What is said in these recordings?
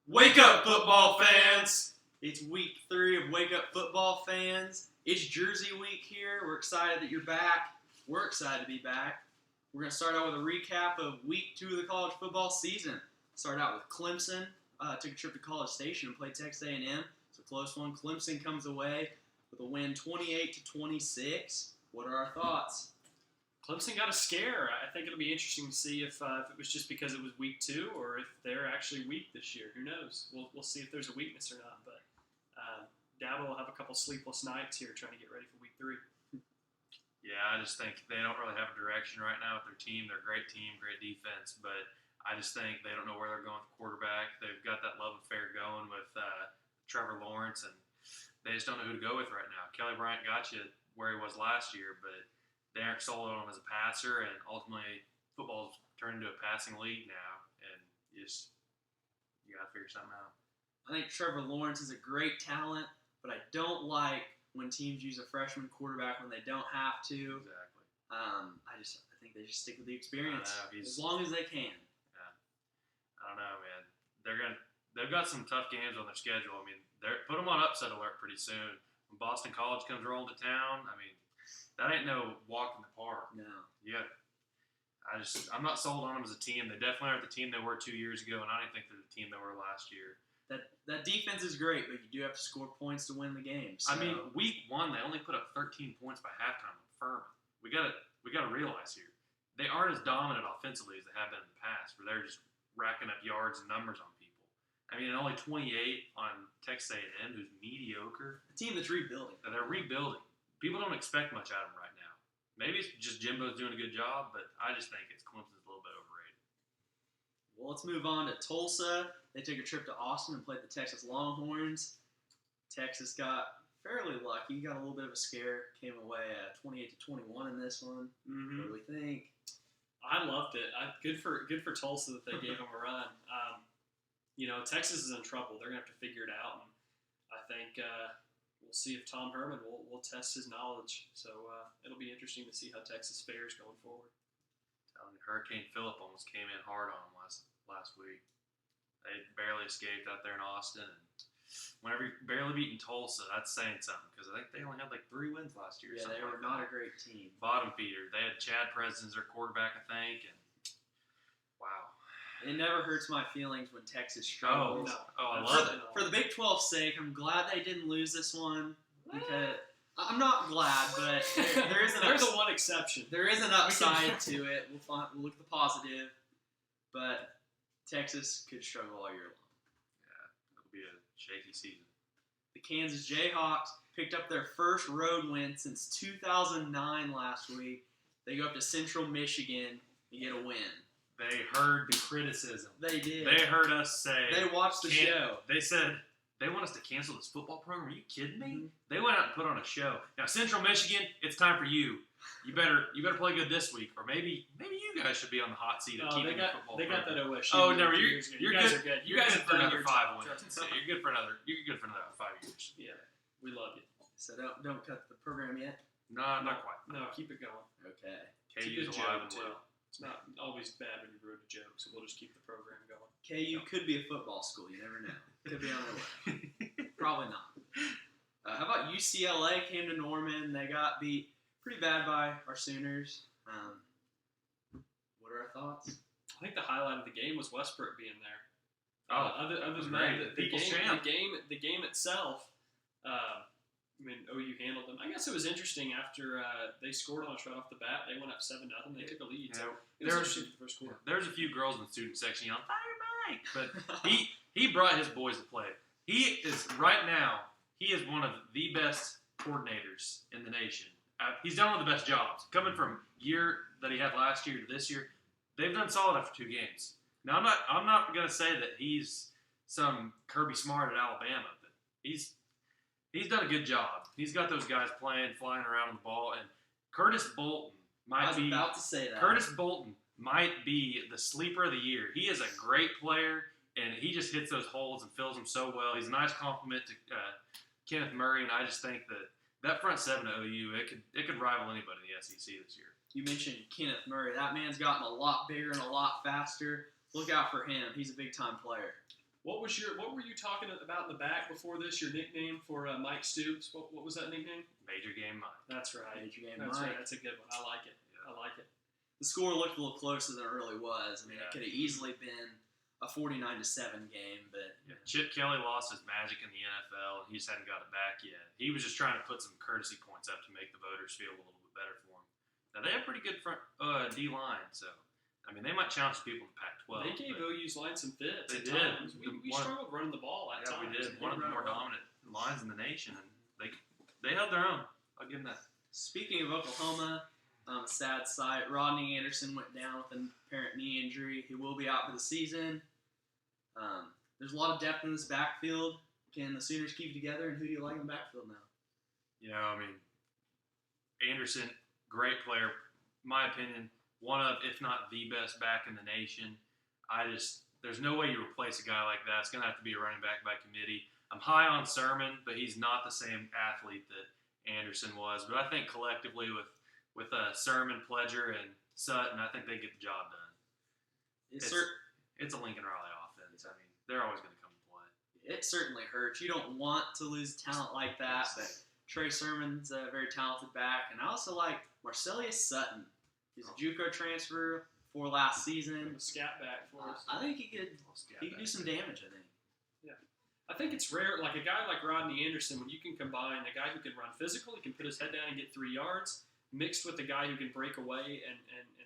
Wake up, football fans! It's week 3 of Wake Up, Football Fans. It's Jersey week here. We're excited that you're back. We're excited to be back. We're going to start out with a recap of week 2 of the college football season. Start out with Clemson. Took a trip to College Station and played Texas A&M. It's a close one. Clemson comes away with a win 28-26. What are our thoughts? Clemson got a scare. I think it'll be interesting to see if it was just because it was week 2 or if they're actually weak this year. Who knows? We'll see if there's a weakness or not. But Dabo will have a couple sleepless nights here trying to get ready for week 3. Yeah, I just think they don't really have a direction right now with their team. They're a great team, great defense, but I just think they don't know where they're going with the quarterback. They've got that love affair going with Trevor Lawrence, and they just don't know who to go with right now. Kelly Bryant got you where he was last year, but they aren't sold on him as a passer, and ultimately football's turned into a passing league now, and you got to figure something out. I think Trevor Lawrence is a great talent, but I don't like when teams use a freshman quarterback when they don't have to. Exactly. I think they just stick with the experience as long as they can. Yeah. I don't know, man. They've got some tough games on their schedule. I mean, put them on upset alert pretty soon. When Boston College comes rolling to town, I mean, that ain't no walk in the park. No. Yeah. I'm not sold on them as a team. They definitely aren't the team they were 2 years ago, and I don't think they're the team they were last year. That defense is great, but you do have to score points to win the game. So. I mean, week 1 they only put up 13 points by halftime on Furman. We gotta realize here they aren't as dominant offensively as they have been in the past, where they're just racking up yards and numbers on people. I mean, only 28 on Texas A&M, who's mediocre. A team that's rebuilding. They're rebuilding. People don't expect much out of them right now. Maybe it's just Jimbo's doing a good job, but I just think Clemson's a little bit overrated. Well, let's move on to Tulsa. They took a trip to Austin and played the Texas Longhorns. Texas got fairly lucky. Got a little bit of a scare. Came away 28-21 in this one. Mm-hmm. What do we think? I loved it. Good for Tulsa that they gave them a run. Texas is in trouble. They're gonna have to figure it out, and I think we'll see if Tom Herman will test his knowledge. So it'll be interesting to see how Texas fares going forward. Hurricane Phillip almost came in hard on them last week. They barely escaped out there in Austin, and whenever you're barely beating Tulsa, that's saying something, because I think they only had like 3 wins last year. Yeah, they were not a great team. Bottom feeder. They had Chad Preston as their quarterback, I think, and wow. It never hurts my feelings when Texas struggles. I love it. For the Big 12's sake, I'm glad they didn't lose this one, because I'm not glad, but there is There's the one exception. There is an upside to it. We'll look at the positive, but Texas could struggle all year long. Yeah, it'll be a shaky season. The Kansas Jayhawks picked up their first road win since 2009 last week. They go up to Central Michigan and get a win. They heard the criticism. They did. They heard us say. They watched the show. They said they want us to cancel this football program. Are you kidding me? Mm-hmm. They went out and put on a show. Now, Central Michigan, it's time for you. You better play good this week, or maybe you guys should be on the hot seat of keeping the football program. They got that OSU. Oh, no, you guys are good. You guys are good for another 5 wins. wins. You're good for another 5 years. Yeah, we love you. So don't cut the program yet. No, not quite. No, keep it going. Okay. KU's alive and well. It's not always bad when you ruin a joke, so we'll just keep the program going. KU could be a football school. You never know. Could be on their way. Probably not. How about UCLA came to Norman? They got beat pretty bad by our Sooners. What are our thoughts? I think the highlight of the game was Westbrook being there. Other than great. that, the game itself. OU handled them. I guess it was interesting after they scored on us right off the bat. They went up 7-0. They took a lead. So it was interesting for the first quarter. There's a few girls in the student section yelling, "Fire Mike!" But he brought his boys to play. He is right now. He is one of the best coordinators in the nation. He's done one of the best jobs. Coming from year that he had last year to this year, they've done solid after 2 games. Now I'm not gonna say that he's some Kirby Smart at Alabama, but he's done a good job. He's got those guys flying around on the ball, and Curtis Bolton might be about to say that. Curtis Bolton might be the sleeper of the year. He is a great player, and he just hits those holes and fills them so well. He's a nice compliment to Kenneth Murray, and I just think that front 7 to OU, it could rival anybody in the SEC this year. You mentioned Kenneth Murray. That man's gotten a lot bigger and a lot faster. Look out for him. He's a big-time player. What were you talking about in the back before this? Your nickname for Mike Stoops? What was that nickname? Major Game Mike. That's right. Major Game That's Mike. right. That's a good one. I like it. Yeah. I like it. The score looked a little closer than it really was. I mean, Yeah. it could have easily been a 49-7 game, but Yeah. Chip Kelly lost his magic in the NFL, and he just hadn't got it back yet. He was just trying to put some courtesy points up to make the voters feel a little bit better for him. Now, they have pretty good front D-line, so, I mean, they might challenge people in the Pac-12. They gave OU's line some fits. They at did. times. We struggled running the ball at Yeah, times. we did. They One of the run more well. dominant lines in the nation, and they held their own. I'll give them that. speaking of Oklahoma, sad sight. Rodney Anderson went down with an apparent knee injury. He will be out for the season. There's a lot of depth in this backfield. Can the Sooners keep it together, and who do you like in the backfield now? You know, I mean, Anderson, great player. In my opinion, one of, if not the best back in the nation. There's no way you replace a guy like that. It's going to have to be a running back by committee. I'm high on Sermon, but he's not the same athlete that Anderson was. But I think collectively with Sermon, Pledger, and Sutton, I think they get the job done. It's a Lincoln Riley offense. I mean, they're always going to come to play. It certainly hurts. You don't want to lose talent like that, but Trey Sermon's a very talented back. And I also like Marcellus Sutton. He's a JUCO transfer for last season. A scat back for us. I think he could do some damage, I think. I think it's rare, like a guy like Rodney Anderson, when you can combine a guy who can run physical, he can put his head down and get 3 yards, mixed with a guy who can break away and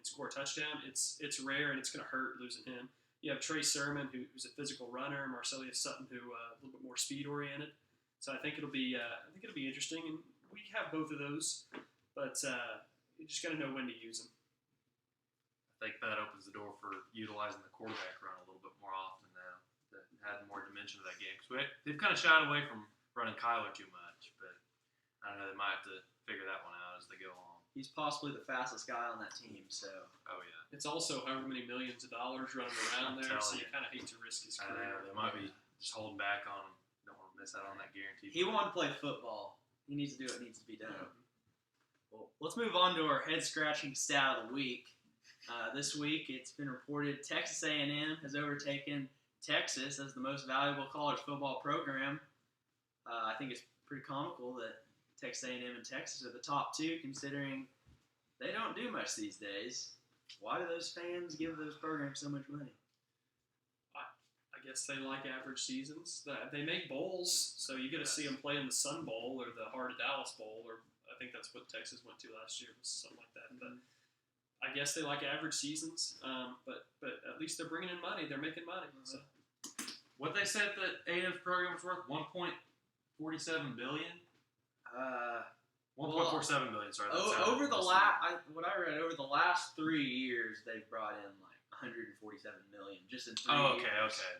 score a touchdown. It's rare, and it's going to hurt losing him. You have Trey Sermon, who's a physical runner, Marcellus Sutton, who a little bit more speed oriented. So I think it'll be interesting, and we have both of those, but you just got to know when to use them. I think that opens the door for utilizing the quarterback run a little bit more often now. That had more dimension to that game. Because they've kind of shied away from running Kyler too much, but I don't know. They might have to figure that one out as they go along. He's possibly the fastest guy on that team, so. Oh, yeah. It's also however many millions of dollars running around there, so telling you kind of hate to risk his I career. know. They might be just holding back on him. Don't want to miss out on that guarantee. He wanted to play football. He needs to do what needs to be done. Well, let's move on to our head-scratching stat of the week. This week, it's been reported Texas A&M has overtaken Texas as the most valuable college football program. I think it's pretty comical that Texas A&M and Texas are the top two, considering they don't do much these days. Why do those fans give those programs so much money? I guess they like average seasons. They make bowls, so you get to see them play in the Sun Bowl or the Heart of Dallas Bowl, or I think that's what Texas went to last year, was something like that. But I guess they like average seasons, but at least they're bringing in money. They're making money. So. What they said that A&M's program was worth $1.47 billion. 1.47 billion. Sorry. Over the last 3 years, they've brought in like 147 million just in 3 years. Okay,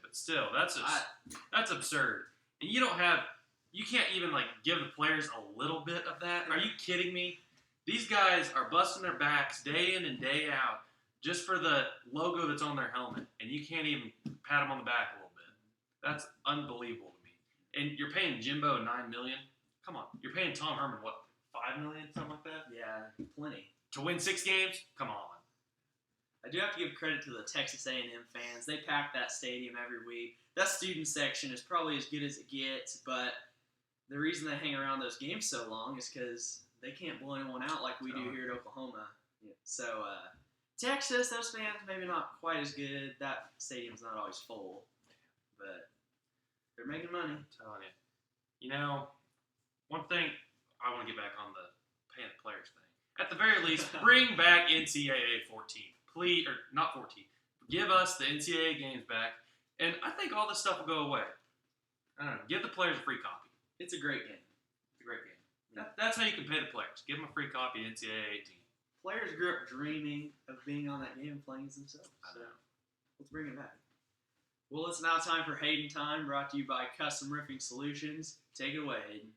but still, that's absurd. And you can't even like give the players a little bit of that. Are you kidding me? These guys are busting their backs day in and day out just for the logo that's on their helmet, and you can't even pat them on the back a little bit. That's unbelievable to me. And you're paying Jimbo $9 million. Come on, you're paying Tom Herman what, $5 million, something like that? Yeah, plenty. To win 6 games? Come on. I do have to give credit to the Texas A&M fans. They pack that stadium every week. That student section is probably as good as it gets, but the reason they hang around those games so long is because they can't blow anyone out like we do here at Oklahoma. Yeah. So, Texas, those fans maybe not quite as good. That stadium's not always full, but they're making money. I'm telling you. You know, one thing I want to get back on the paying the players thing. At the very least, bring back NCAA 14. Please, or not 14. Give us the NCAA games back, and I think all this stuff will go away. I don't know. Give the players a free copy. It's a great game. It's a great game. That's how you can pay the players. Give them a free copy of NCAA 18. Players grew up dreaming of being on that game and playing as themselves. I know. Let's bring it back. Well, it's now time for Hayden Time, brought to you by Custom Roofing Solutions. Take it away, Hayden.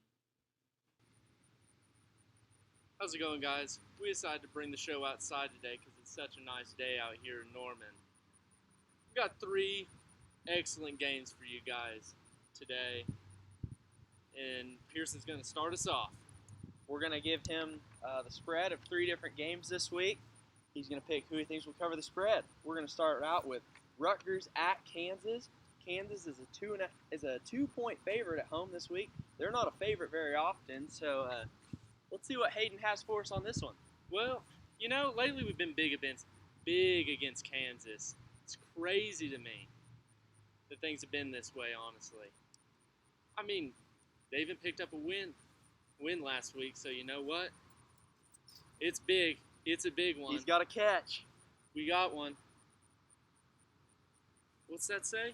How's it going, guys? We decided to bring the show outside today because it's such a nice day out here in Norman. We've got 3 excellent games for you guys today, and Pearson's going to start us off. We're going to give him the spread of 3 different games this week. He's going to pick who he thinks will cover the spread. We're going to start out with Rutgers at Kansas. Kansas is a 2-point favorite at home this week. They're not a favorite very often, so let's see what Hayden has for us on this one. Well, lately we've been big against Kansas. It's crazy to me that things have been this way, honestly. I mean, they even picked up a win last week, so you know what? It's big. It's a big one. He's got a catch. We got one. What's that say?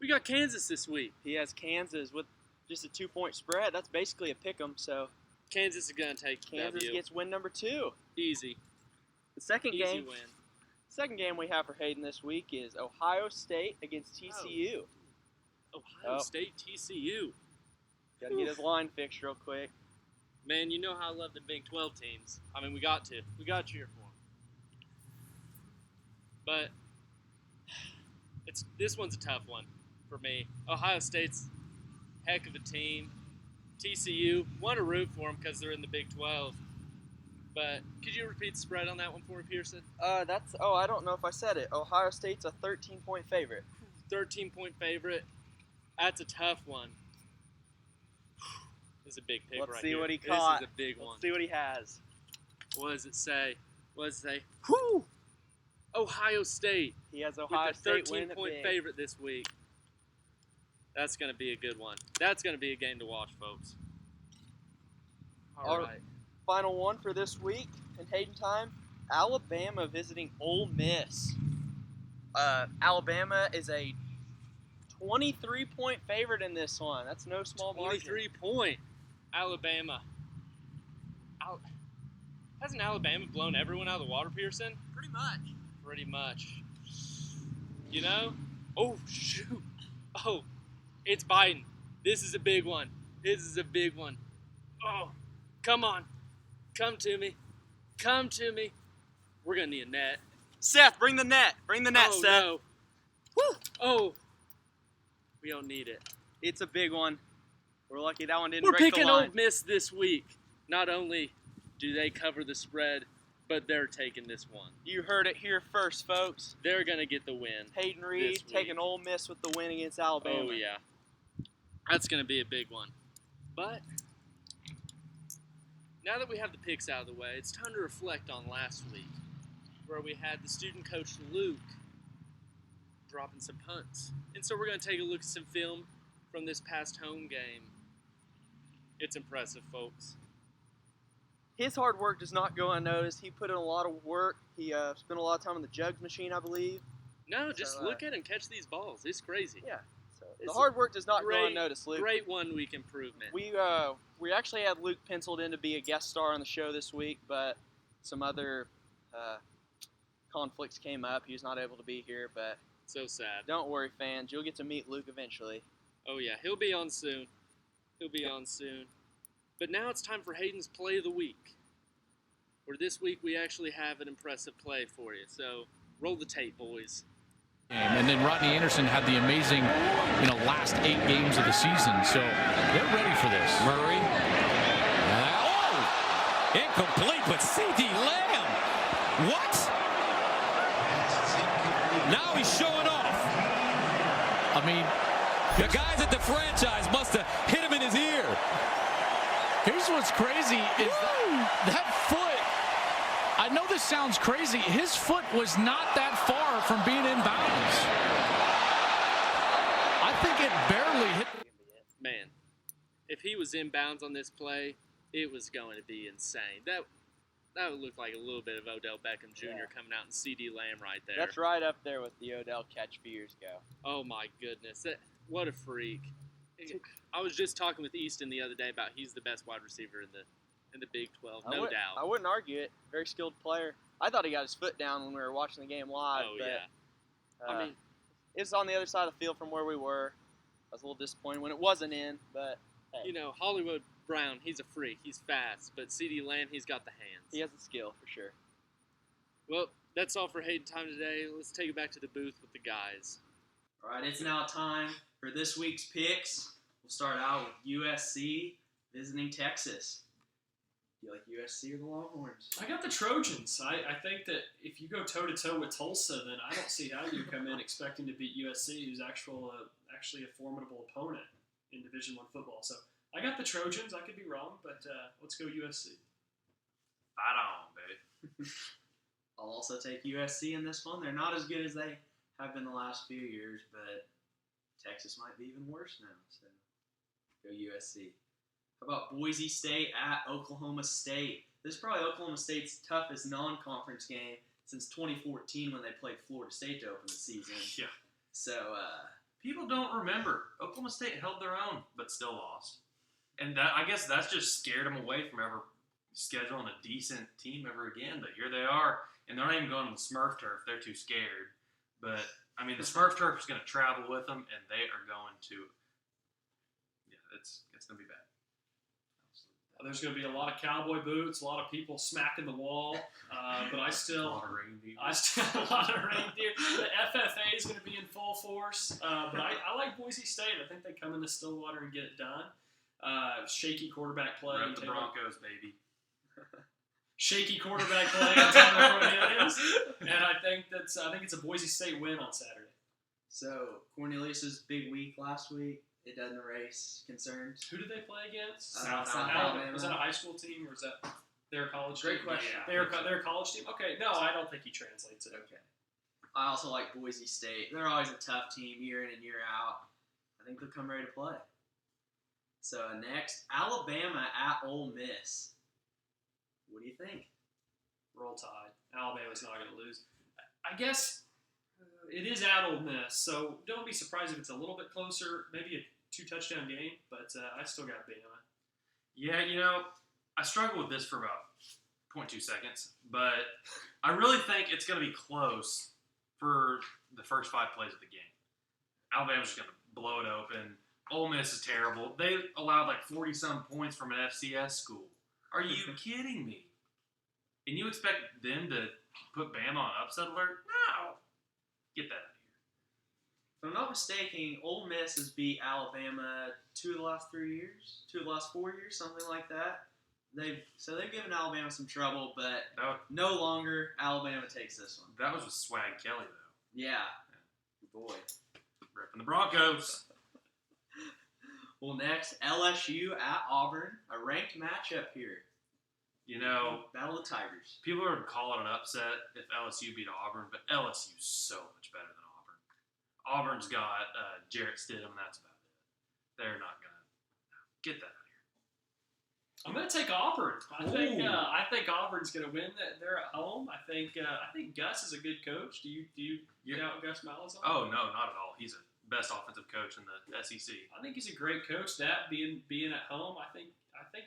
We got Kansas this week. He has Kansas with just a 2-point spread. That's basically a pick 'em, so Kansas is going to take Kansas W. gets win number 2. Easy. The second Easy game. win. Second game we have for Hayden this week is Ohio State against TCU. Ohio State, TCU. Got to get his line fixed real quick. Man, you know how I love the Big 12 teams. I mean, we got to. We got to cheer for them. But this one's a tough one for me. Ohio State's heck of a team. TCU, want to root for them because they're in the Big 12. But could you repeat the spread on that one for me, Pearson? I don't know if I said it. Ohio State's a 13-point favorite. 13-point favorite. That's a tough one. This is a big pick Let's right see here. what he caught. This is a big one. Let's see what he has. What does it say? What does it say? Whoo! Ohio State. He has Ohio With the State winning it 13-point big. favorite this week. That's going to be a good one. That's going to be a game to watch, folks. All right. Final one for this week in Hayden Time. Alabama visiting Ole Miss. Alabama is a 23-point favorite in this one. That's no small margin. 23-point. Alabama. Hasn't Alabama blown everyone out of the water, Pearson? Pretty much. Pretty much. You know? Oh, shoot. Oh, it's Biden. This is a big one. This is a big one. Oh, come on. Come to me. Come to me. We're going to need a net. Seth, bring the net. Bring the net, Oh, Seth. no. Woo. Oh. We don't need it. It's a big one. We're lucky that one didn't We're break picking the line. Ole Miss this week. Not only do they cover the spread, but they're taking this one. You heard it here first, folks. They're going to get the win. Hayden Reed This week. taking Ole Miss with the win against Alabama. Oh, yeah. That's going to be a big one. But now that we have the picks out of the way, it's time to reflect on last week, where we had the student coach Luke dropping some punts. And so we're going to take a look at some film from this past home game. It's impressive, folks. His hard work does not go unnoticed. He put in a lot of work. He spent a lot of time on the jugs machine, I believe. No, just look at him catch these balls. It's crazy. Yeah. So It's the hard work does not great- go unnoticed, Luke. Great 1 week improvement. We actually had Luke penciled in to be a guest star on the show this week, but some other conflicts came up. He was not able to be here, but So sad. don't worry, fans. You'll get to meet Luke eventually. Oh, yeah. He'll be on soon. He'll be on soon. But now it's time for Hayden's Play of the Week, where this week we actually have an impressive play for you. So roll the tape, boys. And then Rodney Anderson had the amazing, last 8 games of the season. So they're ready for this. Murray. Incomplete, but C.D. Lamb. What? Now he's showing off. I mean, The guys at the franchise must have hit him in his ear. here's what's crazy is that foot. I know this sounds crazy. His foot was not that far from being in bounds. I think it barely hit. Man, if he was inbounds on this play, it was going to be insane. That would look like a little bit of Odell Beckham Jr. coming out in C.D. Lamb right there. That's right up there with the Odell catch a few years ago. Oh, my goodness. What a freak. I was just talking with Easton the other day about he's the best wide receiver in the Big 12, no doubt. I wouldn't argue it. Very skilled player. I thought he got his foot down when we were watching the game live. Oh, but, yeah. I mean, it was on the other side of the field from where we were. I was a little disappointed when it wasn't in, but hey, Hollywood Brown, he's a freak. He's fast. But C.D. Lamb, he's got the hands. he has the skill for sure. Well, that's all for Hayden Time today. Let's take it back to the booth with the guys. All right, it's now time for this week's picks. We'll start out with USC visiting Texas. You like USC or the Longhorns? I got the Trojans. I think that if you go toe-to-toe with Tulsa, then I don't see how you come in expecting to beat USC, who's actually a formidable opponent in Division I football. So I got the Trojans. I could be wrong, but let's go USC. Fight on, baby. I'll also take USC in this one. They're not as good as they have been the last few years, but Texas might be even worse now. So go USC. How about Boise State at Oklahoma State? This is probably Oklahoma State's toughest non-conference game since 2014 when they played Florida State to open the season. Yeah. So, People don't remember. Oklahoma State held their own, but still lost. And I guess that's just scared them away from ever scheduling a decent team ever again. But here they are, and they're not even going to the Smurf turf. They're too scared. But, I mean, the Smurf turf is going to travel with them, and they are going to – yeah, it's going to be bad. There's going to be a lot of cowboy boots, a lot of people smacking the wall, but I A still lot of reindeer. a lot of reindeer. The FFA is going to be in full force, but I like Boise State. I think they come into Stillwater and get it done. Shaky quarterback play. Rep the Broncos, baby. Shaky quarterback play on Tyler Cornelius, and I think it's a Boise State win on Saturday. So Cornelius's big week last week. It doesn't raise concerns. Who did they play against? South Alabama. Alabama. Was that a high school team or was that their college Great team? question. They're a college team? Okay, no, I don't think he translates it. Okay. I also like Boise State. They're always a tough team year in and year out. I think they'll come ready to play. So next, Alabama at Ole Miss. What do you think? Roll Tide. Alabama's not going to lose. I guess it is at Ole Miss, so don't be surprised if it's a little bit closer, maybe a 2-touchdown game, but I still got Bama. Yeah, I struggled with this for about 0.2 seconds, but I really think it's going to be close for the first 5 plays of the game. Alabama's just going to blow it open. Ole Miss is terrible. They allowed like 40-some points from an FCS school. Are you kidding me? And you expect them to put Bama on upset alert? No. Get that out of here. If I'm not mistaken, Ole Miss has beat Alabama 2 of the last 3 years, 2 of the last 4 years, something like that. They've given Alabama some trouble, but no longer Alabama takes this one. That was with Swag Kelly, though. Yeah. Boy. Repping the Broncos. Well, next, LSU at Auburn, a ranked matchup here. Battle of the Tigers. People are calling it an upset if LSU beat Auburn, but LSU's so much better than Auburn. Auburn's got Jarrett Stidham, and that's about it. They're not going to get that out of here. I'm going to take Auburn. I think Auburn's going to win. They're at home. I think Gus is a good coach. Do you doubt Gus Malzahn? Oh, no, not at all. He's the best offensive coach in the SEC. I think he's a great coach. That being at home, I think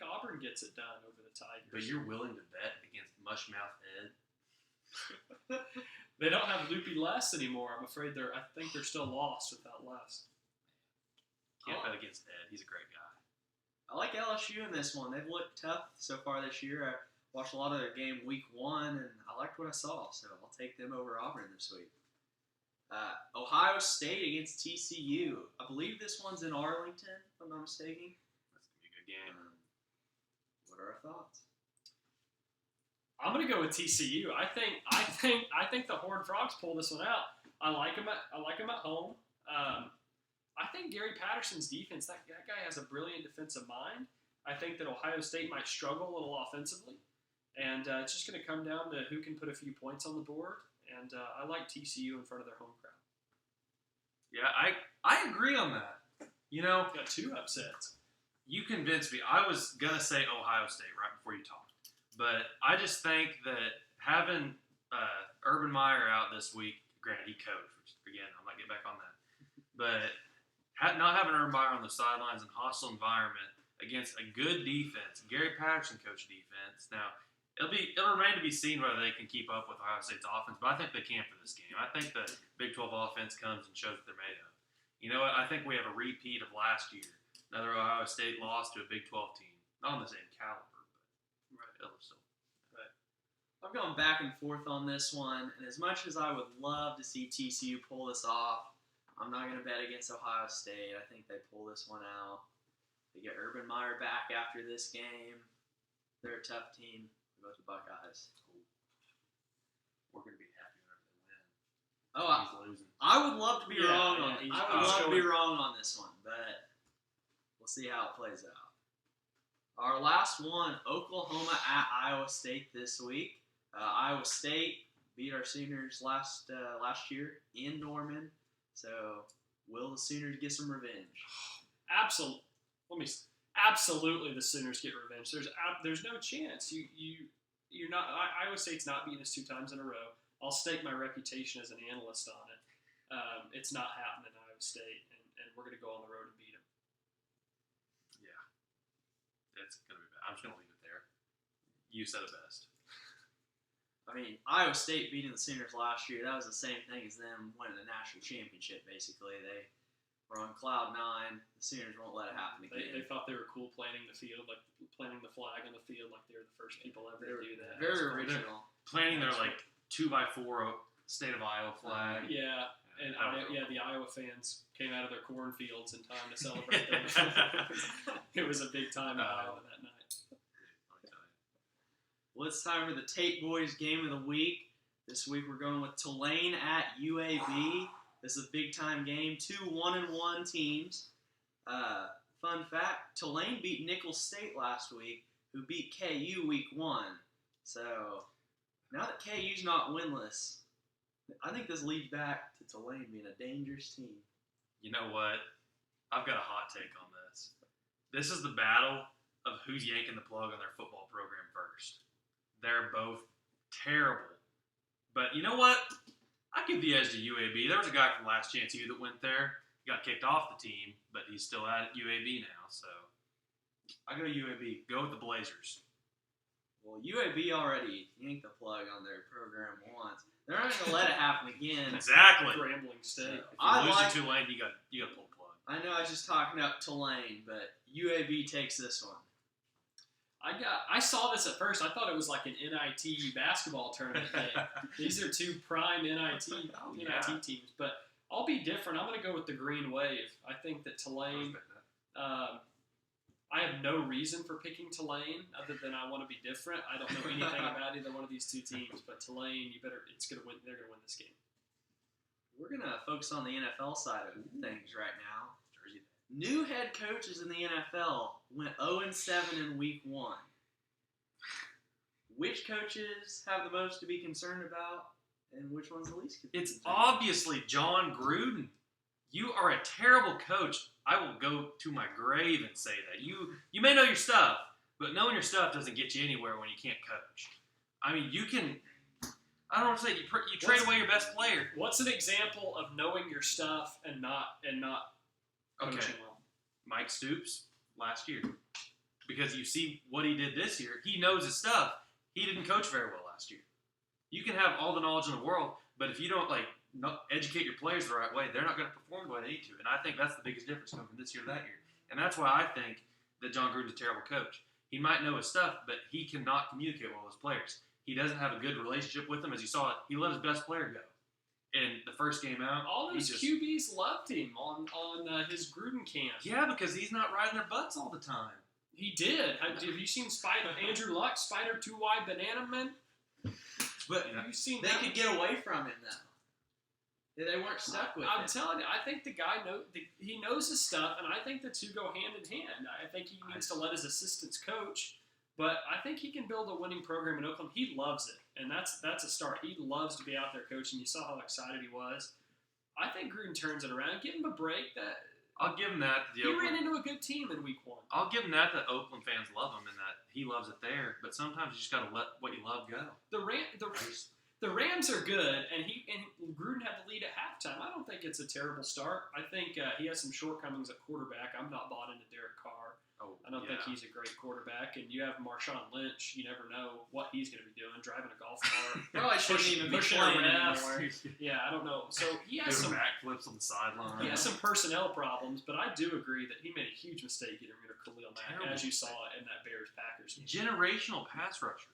Auburn gets it done over the Tigers. But you're willing to bet against Mushmouth Ed? They don't have Loopy Les anymore. I'm afraid I think they're still lost without Les. Can't bet against Ed. He's a great guy. I like LSU in this one. They've looked tough so far this year. I watched a lot of their game week 1, and I liked what I saw, so I'll take them over Auburn this week. Ohio State against TCU. I believe this one's in Arlington, if I'm not mistaken. That's going to be a good game. What are our thoughts? I'm going to go with TCU. I think the Horned Frogs pull this one out. I like them at home. I think Gary Patterson's defense, that guy has a brilliant defensive mind. I think that Ohio State might struggle a little offensively. And it's just going to come down to who can put a few points on the board. And I like TCU in front of their home crowd. Yeah, I agree on that. Got 2 upsets. You convinced me. I was going to say Ohio State right before you talked. But I just think that having Urban Meyer out this week, granted, he coached, which, again, I might get back on that. But not having Urban Meyer on the sidelines in a hostile environment against a good defense, Gary Patterson coached defense. Now, it'll remain to be seen whether they can keep up with Ohio State's offense, but I think they can for this game. I think the Big 12 offense comes and shows what they're made of. You know what? I think we have a repeat of last year. Another Ohio State loss to a Big 12 team. Not on the same caliber, but still. Right. I'm going back and forth on this one, and as much as I would love to see TCU pull this off, I'm not going to bet against Ohio State. I think they pull this one out. They get Urban Meyer back after this game. They're a tough team. Go with the Buckeyes. We're gonna be happy whenever they win. Oh, He's losing. I would love to be Yeah, wrong yeah, on. he's- I would he's love to be going- wrong on this one, but we'll see how it plays out. Our last one, Oklahoma at Iowa State this week. Iowa State beat our Sooners last year in Norman. So, will the Sooners get some revenge? Absolutely. Absolutely, the Sooners get revenge. There's no chance. You're not. Iowa State's not beating us 2 times in a row. I'll stake my reputation as an analyst on it. It's not happening in Iowa State, and we're going to go on the road and beat them. Yeah, it's gonna be bad. I'm just gonna leave it there. You said it best. I mean, Iowa State beating the Sooners last year, that was the same thing as them winning the national championship, basically. They were on cloud 9. The Sooners won't let it happen again. They thought they were cool planting the field, like planting the flag on the field, like they were the first people ever to do that. Very original. Planting their 2x4 state of Iowa flag. Yeah, and That was the Iowa fans came out of their cornfields in time to celebrate them. It was a big time in Iowa that night. Well, it's time for the Tate Boys game of the week. This week we're going with Tulane at UAB. This is a big-time game. 2 1-1 teams. Fun fact, Tulane beat Nicholls State last week, who beat KU week 1. So, now that KU's not winless, I think this leads back to Tulane being a dangerous team. You know what? I've got a hot take on this. This is the battle of who's yanking the plug on their football program first. They're both terrible. But you know what? I give the edge to UAB. There was a guy from Last Chance U that went there. He got kicked off the team, but he's still at UAB now. So I go UAB. Go with the Blazers. Well, UAB already yanked the plug on their program once. They're not going to let it happen again. Exactly. Grambling State. If you I lose like- to Tulane, you got to pull the plug. I know I was just talking up Tulane, but UAB takes this one. I saw this at first. I thought it was like an NIT basketball tournament day. These are 2 prime NIT teams, but I'll be different. I'm going to go with the Green Wave. I think that Tulane. I have no reason for picking Tulane other than I want to be different. I don't know anything about either one of these 2 teams, but Tulane, it's going to win. They're going to win this game. We're going to focus on the NFL side of things right now. New head coaches in the NFL went 0-7 in week 1. Which coaches have the most to be concerned about, and which one's the least concerned? It's obviously Jon Gruden. You are a terrible coach. I will go to my grave and say that. You may know your stuff, but knowing your stuff doesn't get you anywhere when you can't coach. I mean, you can. I don't want to say you trade away your best player. What's an example of knowing your stuff and not coaching Okay, well? Mike Stoops last year, because you see what he did this year. He knows his stuff. He didn't coach very well last year. You can have all the knowledge in the world, but if you don't educate your players the right way, they're not going to perform the way they need to. And I think that's the biggest difference coming from this year to that year. And that's why I think that Jon Gruden's a terrible coach. He might know his stuff, but he cannot communicate well with his players. He doesn't have a good relationship with them. As you saw, he let his best player go in the first game out. All those QBs loved him on his Gruden camp. Yeah, because he's not riding their butts all the time. He did. Have you seen Andrew Luck, Spider 2 Wide Banana Man? But Have you seen They that? could get away from him, though. They weren't stuck with I'm it. telling you, I think the guy he knows his stuff, and I think the 2 go hand in hand. I think he needs to let his assistants coach, but I think he can build a winning program in Oakland. He loves it, and that's a start. He loves to be out there coaching. You saw how excited he was. I think Gruden turns it around. Give him a break. I'll give him that. He ran into a good team in week 1. I'll give him that Oakland fans love him and that he loves it there. But sometimes you just got to let what you love go. The Rams are good, and Gruden had the lead at halftime. I don't think it's a terrible start. I think he has some shortcomings at quarterback. I'm not bought into Derek Carr. I don't think he's a great quarterback. And you have Marshawn Lynch. You never know what he's going to be doing, driving a golf cart. Probably shouldn't even be pushing playing a ref. anymore. Yeah, I don't know. So he has Doing some backflips on the sideline. He has some personnel problems, but I do agree that he made a huge mistake getting rid of Khalil Mack, Terrible as you saw in that Bears-Packers game. Generational pass rusher.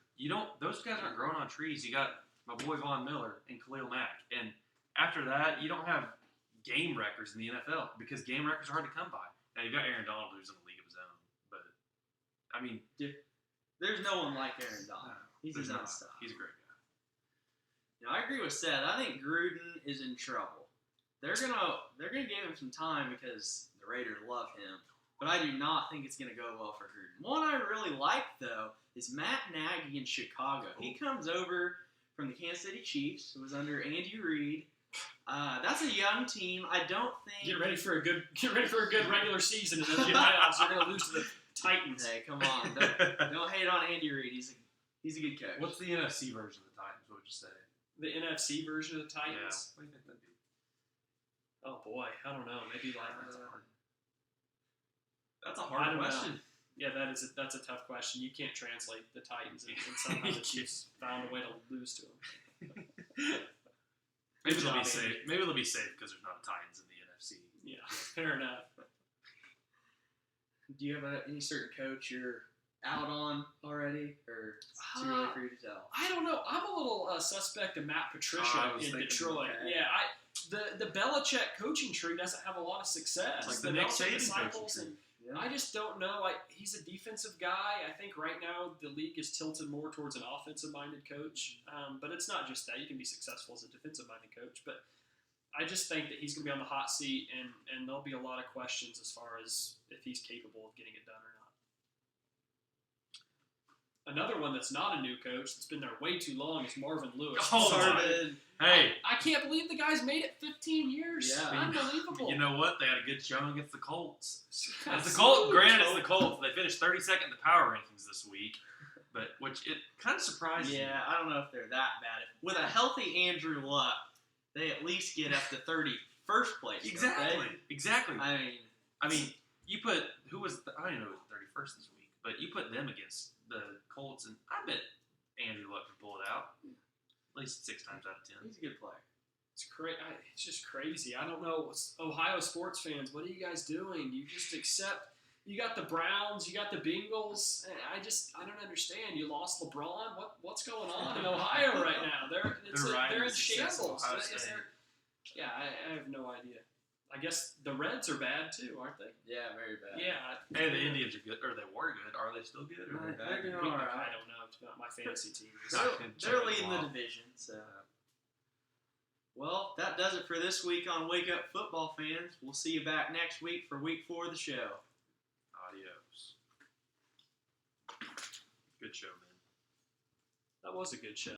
Those guys aren't growing on trees. You got my boy Von Miller and Khalil Mack. And after that, you don't have game records in the NFL because game records are hard to come by. Now, you've got Aaron Donald who's in the league of his own. But, I mean, There's no one like Aaron Donald. He's his own stuff. He's a great guy. You know, I agree with Seth. I think Gruden is in trouble. They're gonna give him some time because the Raiders love him. But I do not think it's gonna go well for Gruden. One I really like though is Matt Nagy in Chicago. He comes over from the Kansas City Chiefs. It was under Andy Reid. That's a young team. I don't think. Get ready for a good regular season in the playoffs. They're going to lose to the Titans. Hey, come on! Don't hate on Andy Reid. He's a good coach. What's the NFC version of the Titans? What would you say? The NFC version of the Titans. Yeah. What do you think that'd be? Oh boy, I don't know. Maybe like That's a I hard don't question. know. Yeah, that's a tough question. You can't translate the Titans, and somehow the Chiefs found a way to lose to them. Maybe Good they'll be job, safe. Andy. Maybe they'll be safe because there's not a Titans in the NFC. Yeah, fair enough. Do you have any certain coach you're out on already, or it's too early for you to tell? I don't know. I'm a little suspect of Matt Patricia I was in thinking, Detroit. okay. Yeah, the Belichick coaching tree doesn't have a lot of success. It's like The the Nick Belichick Saban disciples coaching and Yeah. I just don't know. Like, he's a defensive guy. I think right now the league is tilted more towards an offensive-minded coach. But it's not just that. You can be successful as a defensive-minded coach. But I just think that he's going to be on the hot seat, and there'll be a lot of questions as far as if he's capable of getting it done or not. Another one that's not a new coach that's been there way too long is Marvin Lewis. Oh, Started. Hey, I can't believe the guy's made it 15 years. Yeah. Unbelievable. you know what? They had a good showing against the Colts. That's It's the Colts. huge. Granted, it's the Colts. They finished 32nd in the power rankings this week, but which it kind of surprised me. Yeah, I don't know if they're that bad. With a healthy Andrew Luck, they at least get up to 31st place. don't Exactly. Exactly. they? I mean, you put I don't even know who was 31st this week, but you put them against the Colts, and I bet Andrew Luck can pull it out at least 6 times out of 10. He's a good player. It's just crazy. I don't know. Ohio sports fans, what are you guys doing? You just accept. You got the Browns. You got the Bengals. I don't understand. You lost LeBron. What's going on in Ohio right now? They're in shambles. I have no idea. I guess the Reds are bad too, aren't they? Yeah, very bad. Yeah. Hey, the Indians are good, or they were good. Are they still good? Or are they bad? They're I doing all right. don't know. It's not my fantasy team. They're leading the division. So, well, that does it for this week on Wake Up Football Fans. We'll see you back next week for week 4 of the show. Adios. Good show, man. That was a good show.